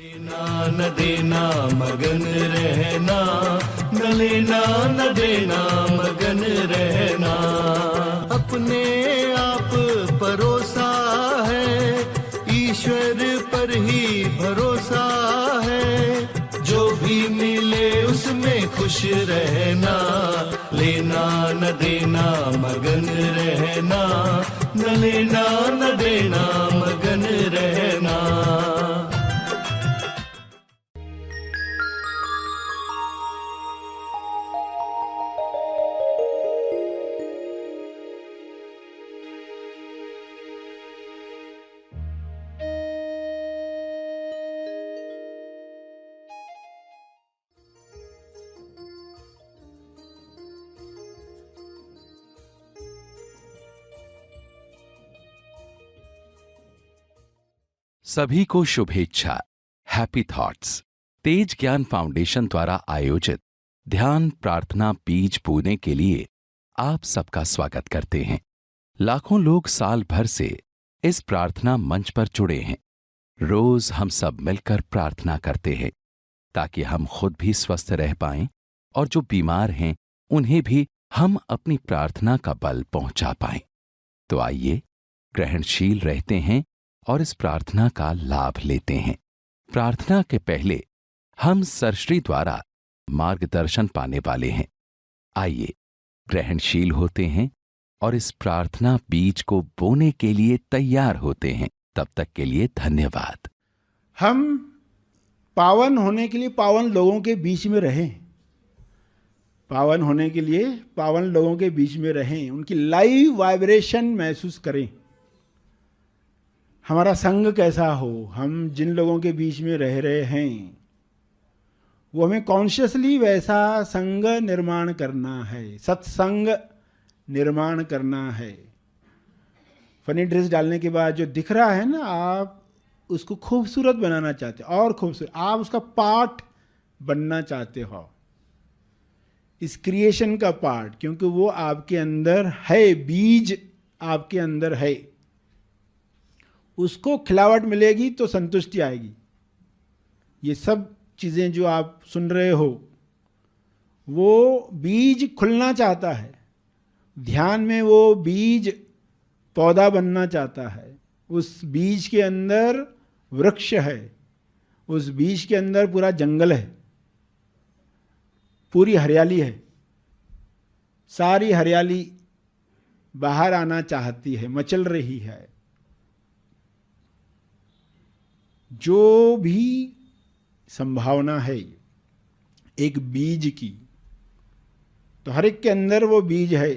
लेना न देना मगन रहना, न लेना न देना मगन रहना। अपने आप परोसा है, ईश्वर पर ही भरोसा है। जो भी मिले उसमें खुश रहना, लेना न देना मगन रहना, न लेना न देना मगन रहना। सभी को शुभेच्छा। हैप्पी थॉट्स तेज ज्ञान फाउंडेशन द्वारा आयोजित ध्यान प्रार्थना बीज बोने के लिए आप सबका स्वागत करते हैं। लाखों लोग साल भर से इस प्रार्थना मंच पर जुड़े हैं। रोज हम सब मिलकर प्रार्थना करते हैं ताकि हम खुद भी स्वस्थ रह पाएं और जो बीमार हैं उन्हें भी हम अपनी प्रार्थना का बल पहुंचा पाएं। तो आइए ग्रहणशील रहते हैं और इस प्रार्थना का लाभ लेते हैं। प्रार्थना के पहले हम सरश्री द्वारा मार्गदर्शन पाने वाले हैं। आइए ग्रहणशील होते हैं और इस प्रार्थना बीज को बोने के लिए तैयार होते हैं। तब तक के लिए धन्यवाद। हम पावन होने के लिए पावन लोगों के बीच में रहें, पावन होने के लिए पावन लोगों के बीच में रहें, उनकी लाइव वाइब्रेशन महसूस करें। हमारा संग कैसा हो, हम जिन लोगों के बीच में रह रहे हैं वो हमें कॉन्शियसली वैसा संग निर्माण करना है, सत्संग निर्माण करना है। फनी ड्रेस डालने के बाद जो दिख रहा है ना, आप उसको खूबसूरत बनाना चाहते हो और खूबसूरत, आप उसका पार्ट बनना चाहते हो, इस क्रिएशन का पार्ट, क्योंकि वो आपके अंदर है, बीज आपके अंदर है। उसको खिलावट मिलेगी तो संतुष्टि आएगी। ये सब चीज़ें जो आप सुन रहे हो, वो बीज खुलना चाहता है। ध्यान में वो बीज पौधा बनना चाहता है। उस बीज के अंदर वृक्ष है, उस बीज के अंदर पूरा जंगल है, पूरी हरियाली है। सारी हरियाली बाहर आना चाहती है, मचल रही है। जो भी संभावना है एक बीज की, तो हर एक के अंदर वो बीज है।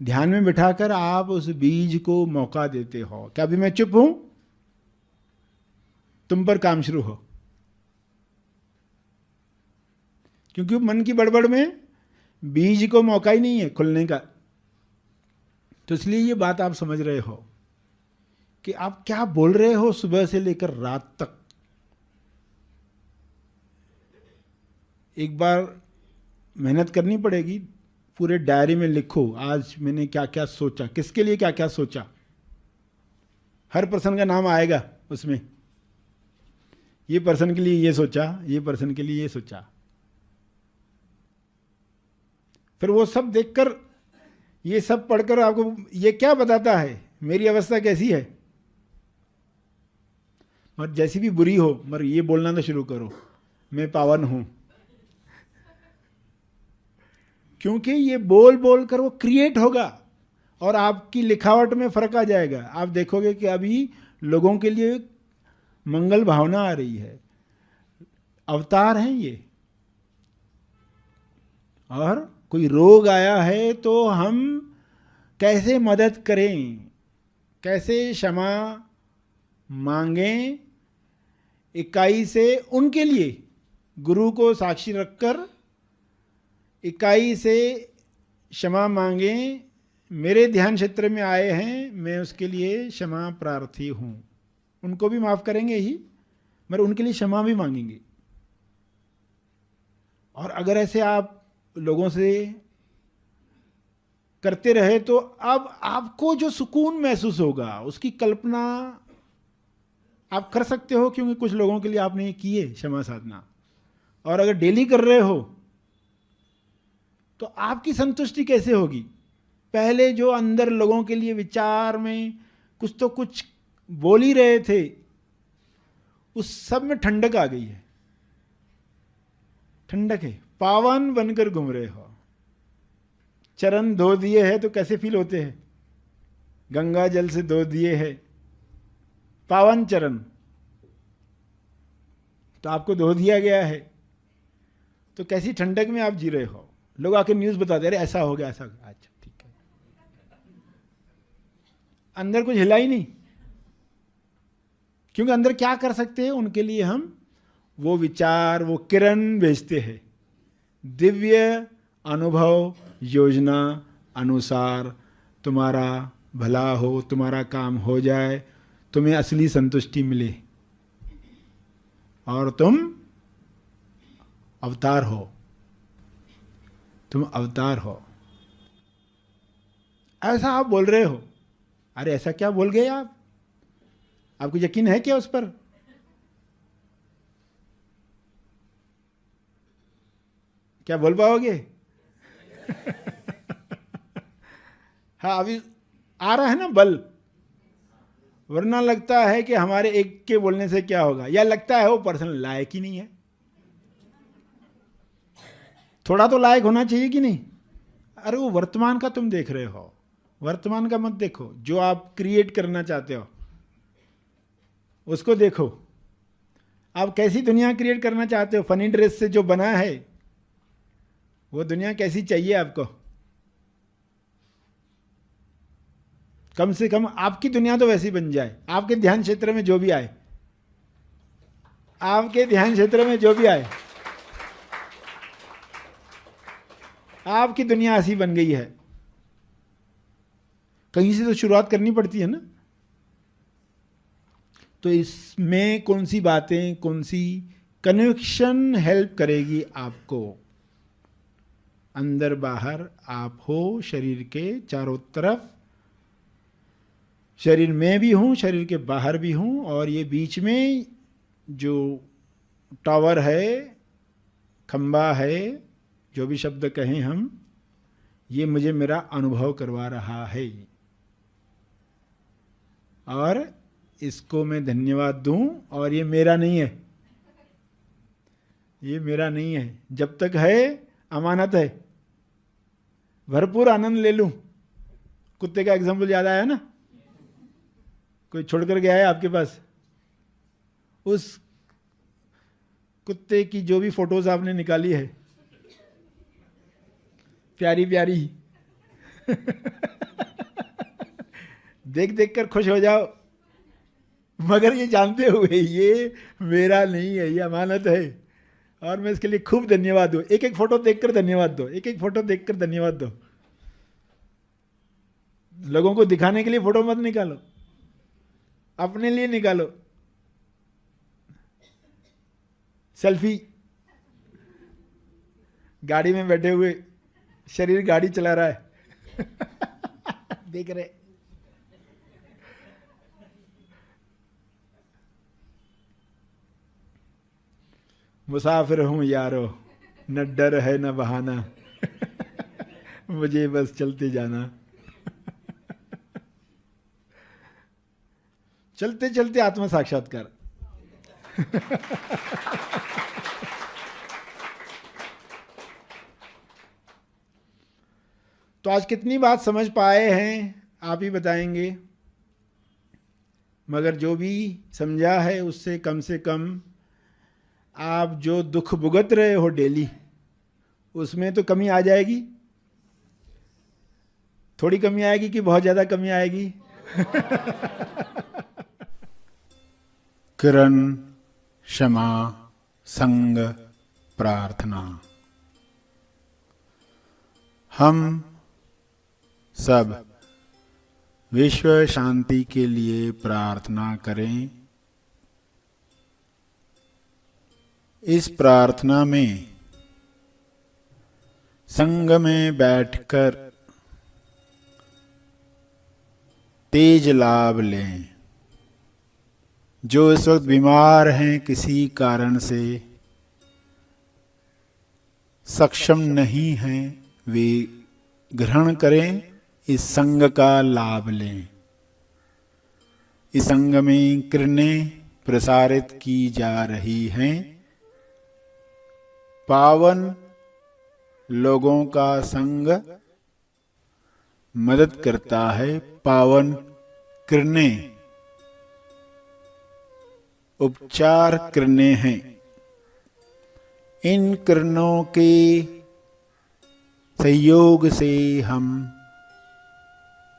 ध्यान में बिठाकर आप उस बीज को मौका देते हो। क्या अभी मैं चुप हूं? तुम पर काम शुरू हो, क्योंकि मन की बड़बड़ में बीज को मौका ही नहीं है खुलने का। तो इसलिए ये बात आप समझ रहे हो कि आप क्या बोल रहे हो सुबह से लेकर रात तक। एक बार मेहनत करनी पड़ेगी, पूरे डायरी में लिखो आज मैंने क्या क्या सोचा, किसके लिए क्या क्या सोचा। हर पर्सन का नाम आएगा उसमें, ये पर्सन के लिए ये सोचा, ये पर्सन के लिए ये सोचा। फिर वो सब देखकर, ये सब पढ़कर आपको ये क्या बताता है मेरी अवस्था कैसी है। और जैसी भी बुरी हो, मगर ये बोलना तो शुरू करो, मैं पावन हूं। क्योंकि ये बोल बोल कर वो क्रिएट होगा और आपकी लिखावट में फर्क आ जाएगा। आप देखोगे कि अभी लोगों के लिए मंगल भावना आ रही है, अवतार हैं ये। और कोई रोग आया है तो हम कैसे मदद करें, कैसे क्षमा मांगें, इकाई से उनके लिए गुरु को साक्षी रखकर इकाई से क्षमा मांगें। मेरे ध्यान क्षेत्र में आए हैं, मैं उसके लिए क्षमा प्रार्थी हूं। उनको भी माफ करेंगे ही, मगर उनके लिए क्षमा भी मांगेंगे। और अगर ऐसे आप लोगों से करते रहे तो अब आपको जो सुकून महसूस होगा उसकी कल्पना आप कर सकते हो, क्योंकि कुछ लोगों के लिए आपने ये किए क्षमा साधना, और अगर डेली कर रहे हो तो आपकी संतुष्टि कैसे होगी? पहले जो अंदर लोगों के लिए विचार में कुछ तो कुछ बोल ही रहे थे, उस सब में ठंडक आ गई है। ठंडक है, पावन बनकर घूम रहे हो। चरण धो दिए हैं तो कैसे फील होते हैं? गंगा जल से धो दिए हैं, पावन चरण, तो आपको धो दिया गया है, तो कैसी ठंडक में आप जी रहे हो। लोग आके न्यूज़ बताते, अरे ऐसा हो गया, ऐसा हो गया। अच्छा ठीक है, अंदर कुछ हिला ही नहीं, क्योंकि अंदर क्या कर सकते हैं उनके लिए हम वो विचार, वो किरण भेजते हैं। दिव्य अनुभव योजना अनुसार तुम्हारा भला हो, तुम्हारा काम हो जाए, तुम्हें असली संतुष्टि मिले और तुम अवतार हो, तुम अवतार हो। ऐसा आप बोल रहे हो, अरे ऐसा क्या बोल गए आप? आपको यकीन है क्या उस पर? क्या बोल पाओगे? हाँ, अभी आ रहा है ना बल, वरना लगता है कि हमारे एक के बोलने से क्या होगा, या लगता है वो पर्सन लायक ही नहीं है। थोड़ा तो लायक होना चाहिए कि नहीं? अरे वो वर्तमान का तुम देख रहे हो, वर्तमान का मत देखो। जो आप क्रिएट करना चाहते हो उसको देखो। आप कैसी दुनिया क्रिएट करना चाहते हो? फनी ड्रेस से जो बना है वो दुनिया कैसी चाहिए आपको? कम से कम आपकी दुनिया तो वैसी बन जाए। आपके ध्यान क्षेत्र में जो भी आए, आपके ध्यान क्षेत्र में जो भी आए, आपकी दुनिया ऐसी बन गई है। कहीं से तो शुरुआत करनी पड़ती है ना। तो इसमें कौन सी बातें, कौन सी कन्विक्शन हेल्प करेगी आपको? अंदर बाहर आप हो, शरीर के चारों तरफ, शरीर में भी हूँ, शरीर के बाहर भी हूँ, और ये बीच में जो टावर है, खंबा है, जो भी शब्द कहें हम, ये मुझे मेरा अनुभव करवा रहा है, और इसको मैं धन्यवाद दूं। और ये मेरा नहीं है, ये मेरा नहीं है। जब तक है अमानत है, भरपूर आनंद ले लूं। कुत्ते का एग्जाम्पल याद आया ना? कोई छोड़कर गया है आपके पास, उस कुत्ते की जो भी फोटोज आपने निकाली है, प्यारी प्यारी देख देख कर खुश हो जाओ, मगर ये जानते हुए ये मेरा नहीं है, ये अमानत है, और मैं इसके लिए खूब धन्यवाद दूं। एक एक फोटो देखकर धन्यवाद दो, एक एक फोटो देखकर धन्यवाद दो। लोगों को दिखाने के लिए फोटो मत निकालो, अपने लिए निकालो। सेल्फी, गाड़ी में बैठे हुए, शरीर गाड़ी चला रहा है देख रहे। मुसाफिर हूं यारो, न डर है न बहाना मुझे बस चलते जाना चलते चलते आत्म साक्षात्कार तो आज कितनी बात समझ पाए हैं आप ही बताएंगे, मगर जो भी समझा है उससे कम से कम आप जो दुख भुगत रहे हो डेली, उसमें तो कमी आ जाएगी। थोड़ी कमी आएगी कि बहुत ज़्यादा कमी आएगी? किरण, क्षमा, संग, प्रार्थना। हम सब विश्व शांति के लिए प्रार्थना करें। इस प्रार्थना में संग में बैठकर तेज लाभ लें, जो इस वक्त बीमार हैं, किसी कारण से सक्षम नहीं हैं, वे ग्रहण करें, इस संग का लाभ लें। इस संग में किरणें प्रसारित की जा रही हैं। पावन लोगों का संग मदद करता है। पावन किरणें उपचार किरणें हैं। इन किरणों के सहयोग से हम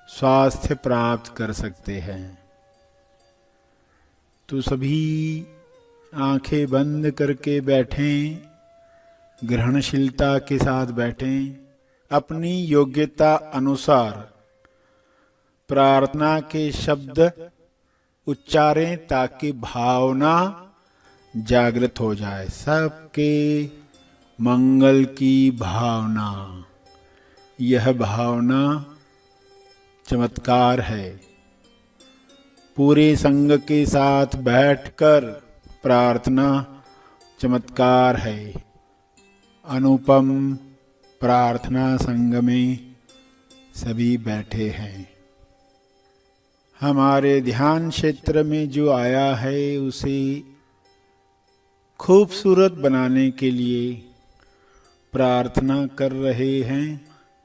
स्वास्थ्य प्राप्त कर सकते हैं। तो सभी आंखें बंद करके बैठें, ग्रहणशीलता के साथ बैठें। अपनी योग्यता अनुसार प्रार्थना के शब्द उच्चारें ताकि भावना जागृत हो जाए। सबके मंगल की भावना, यह भावना चमत्कार है। पूरे संग के साथ बैठकर प्रार्थना चमत्कार है। अनुपम प्रार्थना संग में सभी बैठे हैं। हमारे ध्यान क्षेत्र में जो आया है उसे खूबसूरत बनाने के लिए प्रार्थना कर रहे हैं।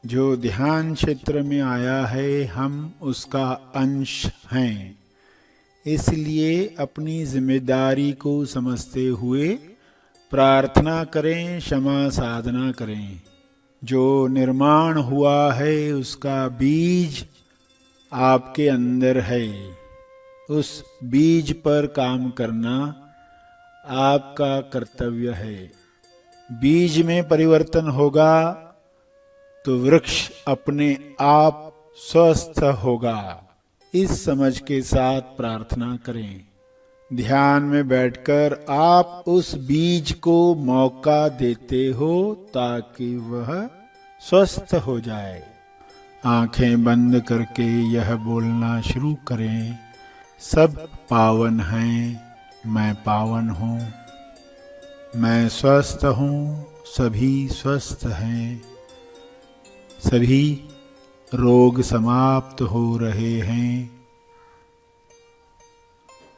जो ध्यान क्षेत्र में आया है, हम उसका अंश हैं। इसलिए अपनी जिम्मेदारी को समझते हुए प्रार्थना करें, क्षमा साधना करें। जो निर्माण हुआ है उसका बीज आपके अंदर है। उस बीज पर काम करना आपका कर्तव्य है। बीज में परिवर्तन होगा तो वृक्ष अपने आप स्वस्थ होगा। इस समझ के साथ प्रार्थना करें। ध्यान में बैठकर आप उस बीज को मौका देते हो ताकि वह स्वस्थ हो जाए। आंखें बंद करके यह बोलना शुरू करें, सब पावन हैं, मैं पावन हूँ। मैं स्वस्थ हूँ, सभी स्वस्थ हैं। सभी रोग समाप्त हो रहे हैं।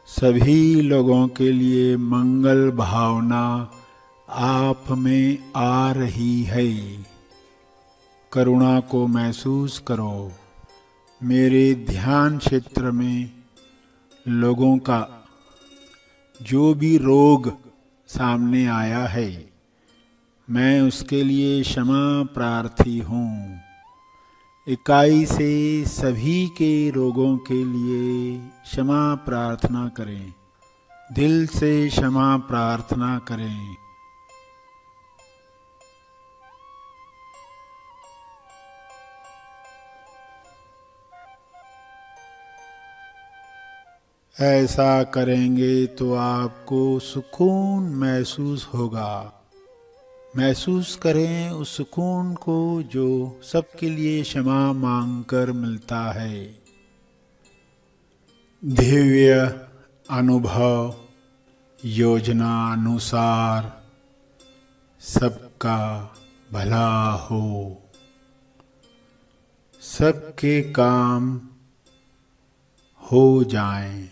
सभी लोगों के लिए मंगल भावना आप में आ रही है। करुणा को महसूस करो। मेरे ध्यान क्षेत्र में लोगों का जो भी रोग सामने आया है, मैं उसके लिए क्षमा प्रार्थी हूँ। इकाई से सभी के रोगों के लिए क्षमा प्रार्थना करें। दिल से क्षमा प्रार्थना करें। ऐसा करेंगे तो आपको सुकून महसूस होगा। महसूस करें उस सुकून को जो सबके लिए क्षमा मांगकर मिलता है। दिव्य अनुभव योजना अनुसार सबका भला हो। सबके काम हो जाएं।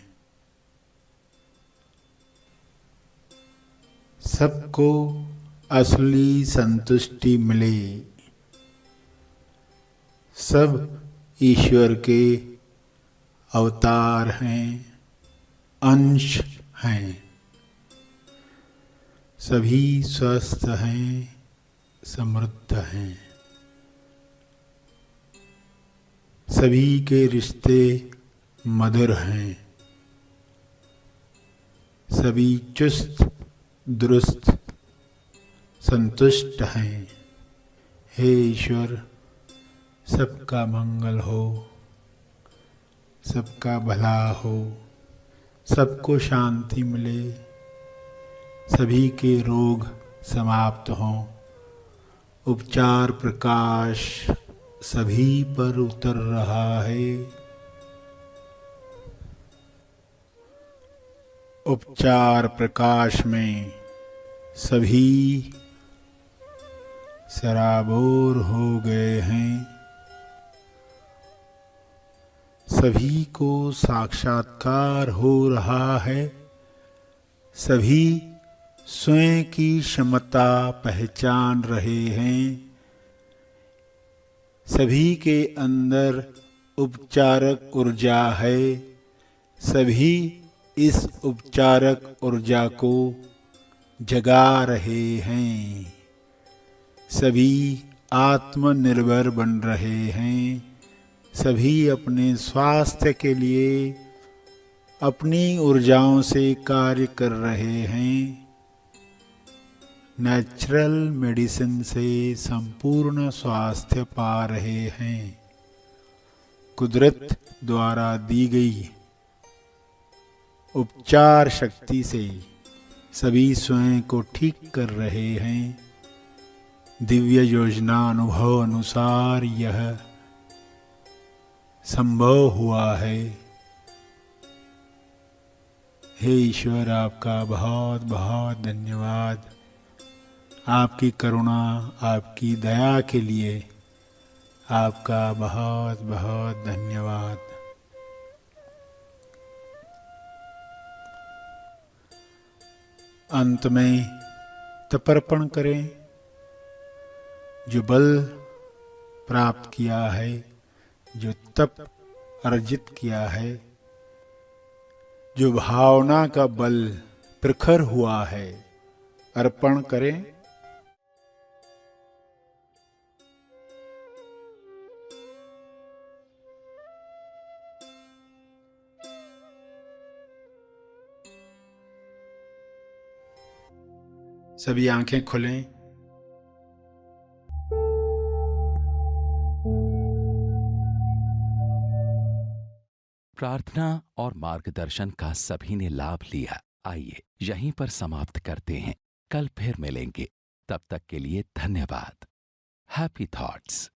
सबको असली संतुष्टि मिले। सब ईश्वर के अवतार हैं, अंश हैं। सभी स्वस्थ हैं, समृद्ध हैं। सभी के रिश्ते मधुर हैं। सभी चुस्त दुरुस्त संतुष्ट हैं। हे ईश्वर, सबका मंगल हो, सबका भला हो, सबको शांति मिले, सभी के रोग समाप्त हों। उपचार प्रकाश सभी पर उतर रहा है। उपचार प्रकाश में सभी सराबोर हो गए हैं। सभी को साक्षात्कार हो रहा है। सभी स्वयं की क्षमता पहचान रहे हैं। सभी के अंदर उपचारक ऊर्जा है। सभी इस उपचारक ऊर्जा को जगा रहे हैं। सभी आत्मनिर्भर बन रहे हैं। सभी अपने स्वास्थ्य के लिए अपनी ऊर्जाओं से कार्य कर रहे हैं। नेचुरल मेडिसिन से संपूर्ण स्वास्थ्य पा रहे हैं। कुदरत द्वारा दी गई उपचार शक्ति से सभी स्वयं को ठीक कर रहे हैं। दिव्य योजना अनुभव अनुसार यह संभव हुआ है। हे ईश्वर, आपका बहुत बहुत धन्यवाद। आपकी करुणा, आपकी दया के लिए आपका बहुत बहुत धन्यवाद। अंत में तर्पण करें। जो बल प्राप्त किया है, जो तप अर्जित किया है, जो भावना का बल प्रखर हुआ है, अर्पण करें। सभी आंखें खुलें। प्रार्थना और मार्गदर्शन का सभी ने लाभ लिया। आइए यहीं पर समाप्त करते हैं। कल फिर मिलेंगे। तब तक के लिए धन्यवाद। Happy thoughts.